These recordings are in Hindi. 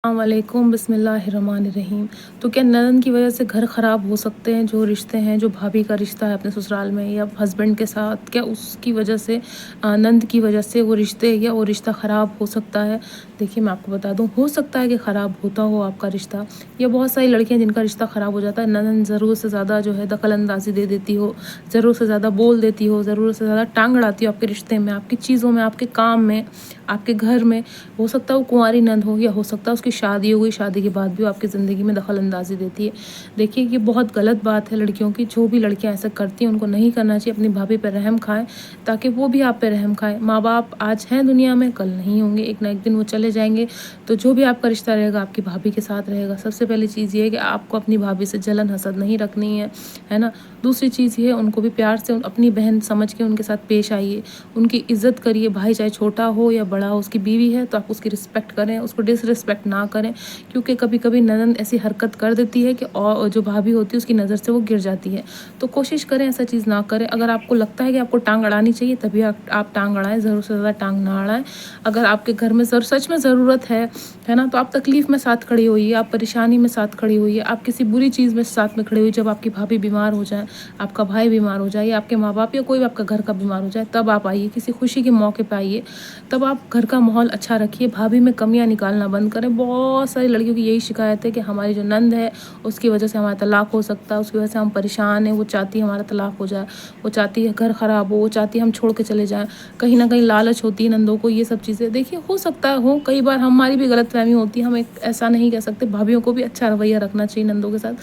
वालेकुम बिस्मिल्लाहिर्रहमानिर्रहीम। तो क्या ननद की वजह से घर ख़राब हो सकते हैं? जो रिश्ते हैं, जो भाभी का रिश्ता है अपने ससुराल में या हस्बैंड के साथ, क्या उसकी वजह से नंद की वजह से वो रिश्ते या वो रिश्ता ख़राब हो सकता है? देखिए, मैं आपको बता दूँ, हो सकता है कि ख़राब होता हो आपका रिश्ता, या बहुत सारी लड़कियाँ जिनका रिश्ता ख़राब हो जाता है, ननद ज़रूरत से ज़्यादा जो है दखल अंदाज़ी दे देती हो, ज़रूरत से ज़्यादा बोल देती हो, ज़रूरत से ज़्यादा टांग अड़ाती हो आपके रिश्ते में, आपकी चीज़ों में, आपके काम में, आपके घर में। हो सकता है वो कुंवारी नंद हो, या हो सकता है उसकी शादी हो गई, शादी के बाद भी वो आपकी ज़िंदगी में दखल अंदाज़ी देती है। देखिए, ये बहुत गलत बात है लड़कियों की। जो भी लड़कियां ऐसा करती हैं उनको नहीं करना चाहिए। अपनी भाभी पर रहम खाएं ताकि वो भी आप पे रहम खाएं। माँ बाप आज हैं दुनिया में, कल नहीं होंगे, एक ना एक दिन वो चले जाएंगे। तो जो भी आपका रिश्ता रहेगा आपकी भाभी के साथ रहेगा। सबसे पहली चीज़ ये है कि आपको अपनी भाभी से जलन हसद नहीं रखनी है ना। दूसरी चीज़ ये है, उनको भी प्यार से अपनी बहन समझ के उनके साथ पेश आइए, उनकी इज्जत करिए। भाई चाहे छोटा हो या बड़ा हो, उसकी बीवी है तो आप उसकी रिस्पेक्ट करें, उसको डिसरिस्पेक्ट ना करें। क्योंकि कभी कभी ननद ऐसी हरकत कर देती है कि और जो भाभी होती है उसकी नज़र से वो गिर जाती है। तो कोशिश करें ऐसा चीज़ ना करें। अगर आपको लगता है कि आपको टांग अड़ानी चाहिए तभी आप टांग अड़ाएं, ज़रूर से ज़्यादा टांग ना अड़ाएं। अगर आपके घर में सच में ज़रूरत है ना, तो आप तकलीफ़ में साथ खड़ी होइए, आप परेशानी में साथ खड़ी होइए, आप किसी बुरी चीज़ में साथ में खड़े होइए। जब आपकी भाभी बीमार हो जाए, आपका भाई बीमार हो जाए, या आपके माँ बाप या कोई भी आपका घर का बीमार हो जाए, तब आप आइए, किसी खुशी के मौके पे आइए। तब आप घर का माहौल अच्छा रखिए, भाभी में कमियां निकालना बंद करें। बहुत सारी लड़कियों की यही शिकायत है कि हमारी जो नंद है उसकी वजह से हमारा तलाक हो सकता है, उसकी वजह से हम परेशान हैं, वो चाहती है हमारा तलाक हो जाए, वो चाहती है घर ख़राब हो, वो चाहती है हम छोड़ के चले जाएँ। कहीं ना कहीं लालच होती है नंदों को, ये सब चीज़ें। देखिए, हो सकता है हो, कई बार हमारी भी गलतफहमी होती है, हम एक ऐसा नहीं कह सकते। भाभीयों को भी अच्छा रवैया रखना चाहिए नंदों के साथ।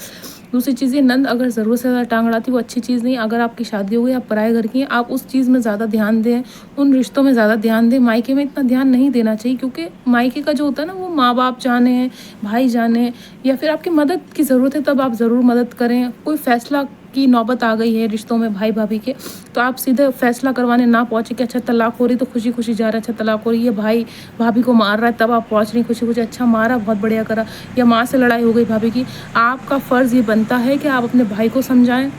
दूसरी चीज़ ये, नंद अगर ज़रूरत से ज़्यादा टांग अड़ाती है वो अच्छी चीज़ नहीं है। अगर आपकी शादी हो गई, आप पराए घर की हैं, आप उस चीज़ में ज़्यादा ध्यान दें, उन रिश्तों में ज़्यादा ध्यान दें। मायके में इतना ध्यान नहीं देना चाहिए, क्योंकि मायके का जो होता है ना, वो माँ बाप जाने हैं, भाई जाने हैं, या फिर आपकी मदद की ज़रूरत है तब आप ज़रूर मदद करें। कोई फ़ैसला की नौबत आ गई है रिश्तों में भाई भाभी के, तो आप सीधे फैसला करवाने ना पहुँचे कि अच्छा तलाक हो रही तो खुशी खुशी जा रहा है, अच्छा तलाक हो रही है, भाई भाभी को मार रहा है, तब आप पहुँच रही खुशी खुशी, अच्छा मारा बहुत बढ़िया करा, या माँ से लड़ाई हो गई भाभी की। आपका फ़र्ज़ ये बनता है कि आप अपने भाई को समझाएं,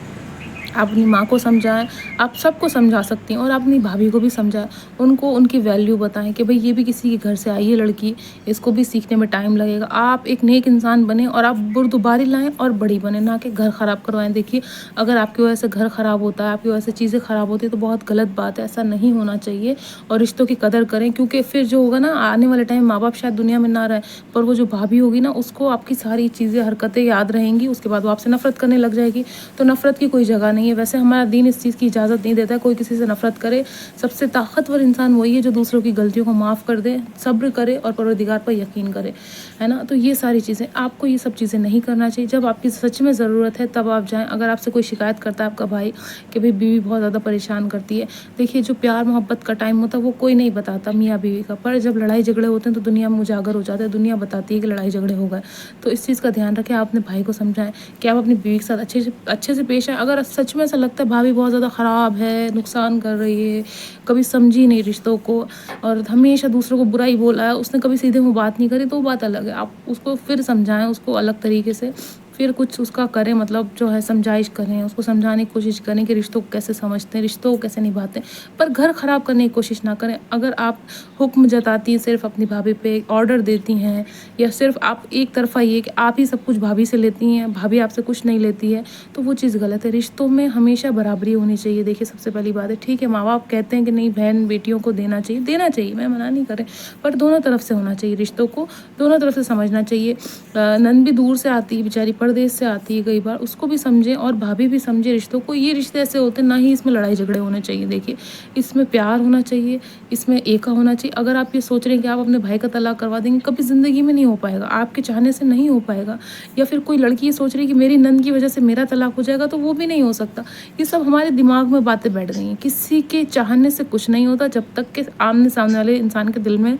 आप अपनी माँ को समझाएं, आप सबको समझा सकती हैं, और आप अपनी भाभी को भी समझाएं। उनको उनकी वैल्यू बताएं कि भाई ये भी किसी के घर से आई है लड़की, इसको भी सीखने में टाइम लगेगा। आप एक नेक इंसान बने और आप बुर्दबारी लाएं और बड़ी बने, ना कि घर ख़राब करवाएं। देखिए, अगर आपकी वजह से घर ख़राब होता है, आपकी वजह से चीज़ें ख़राब होती है, तो बहुत गलत बात है, ऐसा नहीं होना चाहिए। और रिश्तों की कदर करें, क्योंकि फिर जो होगा ना, आने वाले टाइम माँ बाप शायद दुनिया में ना रहे, पर वो जो भाभी होगी ना, उसको आपकी सारी चीज़ें हरकतें याद रहेंगी। उसके बाद वो आपसे नफरत करने लग जाएगी। तो नफरत की कोई जगह नहीं है। वैसे हमारा दीन इस चीज़ की इजाज़त नहीं देता है कोई किसी से नफरत करे। सबसे ताकतवर इंसान वही है जो दूसरों की गलतियों को माफ़ कर दे, सब्र करे और परवरदिगार पर यकीन करे, है ना। तो ये सारी चीज़ें, आपको ये सब चीज़ें नहीं करना चाहिए। जब आपकी सच में ज़रूरत है तब आप जाएं। अगर आपसे कोई शिकायत करता है आपका भाई कि भाई बीवी बहुत ज़्यादा परेशान करती है, देखिए, जो प्यार मोहब्बत का टाइम होता है वो कोई नहीं बताता मियाँ बीवी का, पर जब लड़ाई झगड़े होते हैं तो दुनिया में उजागर हो जाता है, दुनिया बताती है कि लड़ाई झगड़े हो गए। तो इस चीज़ का ध्यान रखें, आप अपने भाई को समझाएं कि आप अपनी बीवी के साथ अच्छे से पेश आएँ। अगर सच में ऐसा लगता है भाभी बहुत ज़्यादा ख़राब है, नुकसान कर रही है, कभी समझी नहीं रिश्तों को और हमेशा दूसरों को बुरा ही बोला है, उसने कभी सीधे मुँह बात नहीं करी, तो वो बात अलग है। आप उसको फिर समझाएं, उसको अलग तरीके से, फिर कुछ उसका करें, मतलब जो है समझाइश करें, उसको समझाने की कोशिश करें कि रिश्तों को कैसे समझते हैं, रिश्तों को कैसे निभाते हैं, पर घर ख़राब करने की कोशिश ना करें। अगर आप हुक्म जताती हैं सिर्फ अपनी भाभी पे, ऑर्डर देती हैं, या सिर्फ आप एक तरफ़ा ये कि आप ही सब कुछ भाभी से लेती हैं, भाभी आपसे कुछ नहीं लेती है, तो वो चीज़ गलत है। रिश्तों में हमेशा बराबरी होनी चाहिए। देखिए, सबसे पहली बात है, ठीक है, माँ बाप कहते हैं कि नहीं बहन बेटियों को देना चाहिए, मैं मना नहीं कर रही, पर दोनों तरफ से होना चाहिए। रिश्तों को दोनों तरफ से समझना चाहिए। नंद भी दूर से आती है बेचारी, परदेश से आती है, कई बार उसको भी समझें और भाभी भी समझे रिश्तों को। ये रिश्ते ऐसे होते हैं, ना ही इसमें लड़ाई झगड़े होने चाहिए। देखिए, इसमें प्यार होना चाहिए, इसमें एका होना चाहिए। अगर आप ये सोच रहे हैं कि आप अपने भाई का तलाक करवा देंगे, कभी ज़िंदगी में नहीं हो पाएगा, आपके चाहने से नहीं हो पाएगा। या फिर कोई लड़की ये सोच रही है कि मेरी नंद की वजह से मेरा तलाक हो जाएगा, तो वो भी नहीं हो सकता। ये सब हमारे दिमाग में बातें बैठ गई हैं। किसी के चाहने से कुछ नहीं होता जब तक कि आमने सामने वाले इंसान के दिल में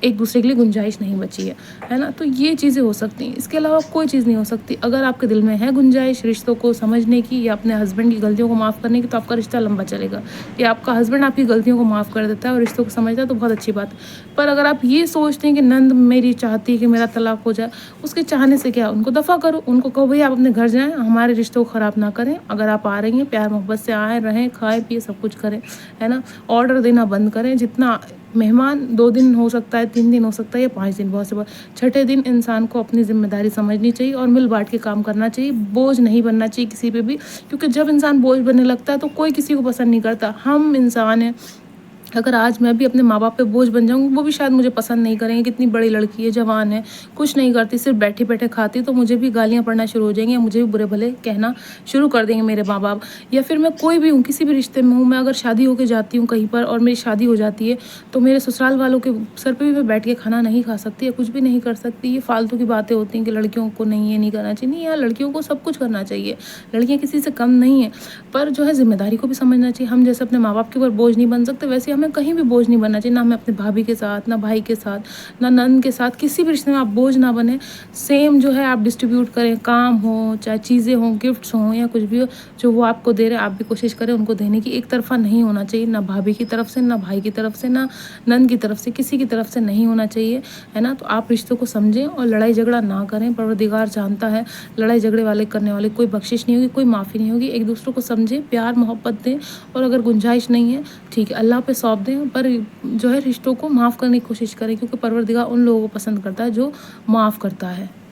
एक दूसरे के लिए गुंजाइश नहीं बची है ना। तो ये चीज़ें हो सकती हैं, इसके अलावा कोई चीज़ नहीं हो सकती। अगर आपके दिल में है गुंजाइश रिश्तों को समझने की या अपने हस्बैंड की गलतियों को माफ़ करने की, तो आपका रिश्ता लंबा चलेगा। या आपका हस्बैंड आपकी गलतियों को माफ़ कर देता है और रिश्तों को समझता है, तो बहुत अच्छी बात है। पर अगर आप ये सोचते हैं कि नंद मेरी चाहती है कि मेरा तलाक हो जाए, उसके चाहने से क्या, उनको दफ़ा करो, उनको कहो भई आप अपने घर जाएँ, हमारे रिश्तों को ख़राब ना करें। अगर आप आ रही हैं, प्यार मोहब्बत से आएँ, रहें, खाएँ पिए, सब कुछ करें, है ना। ऑर्डर देना बंद करें। जितना मेहमान 2 दिन हो सकता है, 3 दिन हो सकता है या 5 दिन, बहुत से बहुत छठे दिन इंसान को अपनी ज़िम्मेदारी समझनी चाहिए और मिल बाँट के काम करना चाहिए। बोझ नहीं बनना चाहिए किसी पे भी, क्योंकि जब इंसान बोझ बनने लगता है तो कोई किसी को पसंद नहीं करता। हम इंसान हैं, अगर आज मैं भी अपने माँ-बाप पे बोझ बन जाऊँगी, वो भी शायद मुझे पसंद नहीं करेंगे। कितनी बड़ी लड़की है, जवान है, कुछ नहीं करती, सिर्फ़ बैठे-बैठे खाती, तो मुझे भी गालियाँ पड़ना शुरू हो जाएँगी या मुझे भी बुरे-भले कहना शुरू कर देंगे मेरे माँ-बाप। या फिर मैं कोई भी हूँ, किसी भी रिश्ते में हूँ, मैं अगर शादी होके जाती हूँ कहीं पर और मेरी शादी हो जाती है, तो मेरे ससुराल वालों के सर पे भी मैं बैठ के खाना नहीं खा सकती या कुछ भी नहीं कर सकती। ये फालतू की बातें होती हैं कि लड़कियों को नहीं, ये नहीं करना चाहिए। नहीं यार, लड़कियों को सब कुछ करना चाहिए। लड़कियाँ किसी से कम नहीं हैं, पर जो है ज़िम्मेदारी को भी समझना चाहिए। हम जैसे अपने माँ-बाप के ऊपर बोझ नहीं बन सकते, वैसे हमें कहीं भी बोझ नहीं बनना चाहिए। ना हमें अपनी भाभी के साथ, ना भाई के साथ, ना नंद के साथ, किसी भी रिश्ते में आप बोझ ना बने। सेम जो है आप डिस्ट्रीब्यूट करें, काम हो, चाहे चीज़ें हों, गिफ्ट्स हों या कुछ भी हो, जो वो आपको दे रहे हैं, आप भी कोशिश करें उनको देने की। एक तरफ़ा नहीं होना चाहिए, ना भाभी की तरफ से, ना भाई की तरफ से, ना नंद की तरफ से, किसी की तरफ से नहीं होना चाहिए, है ना? तो आप रिश्तों को समझें और लड़ाई झगड़ा ना करें। परवरदिगार जानता है, लड़ाई झगड़े वाले करने वाले कोई बख्शिश नहीं होगी, कोई माफ़ी नहीं होगी। एक-दूसरे को समझें, प्यार मोहब्बत दें और अगर गुंजाइश नहीं है, ठीक है, अल्लाह पे सौंप दें, पर जो है रिश्तों को माफ़ करने की कोशिश करें, क्योंकि परवरदिगार उन लोगों को पसंद करता है जो माफ़ करता है।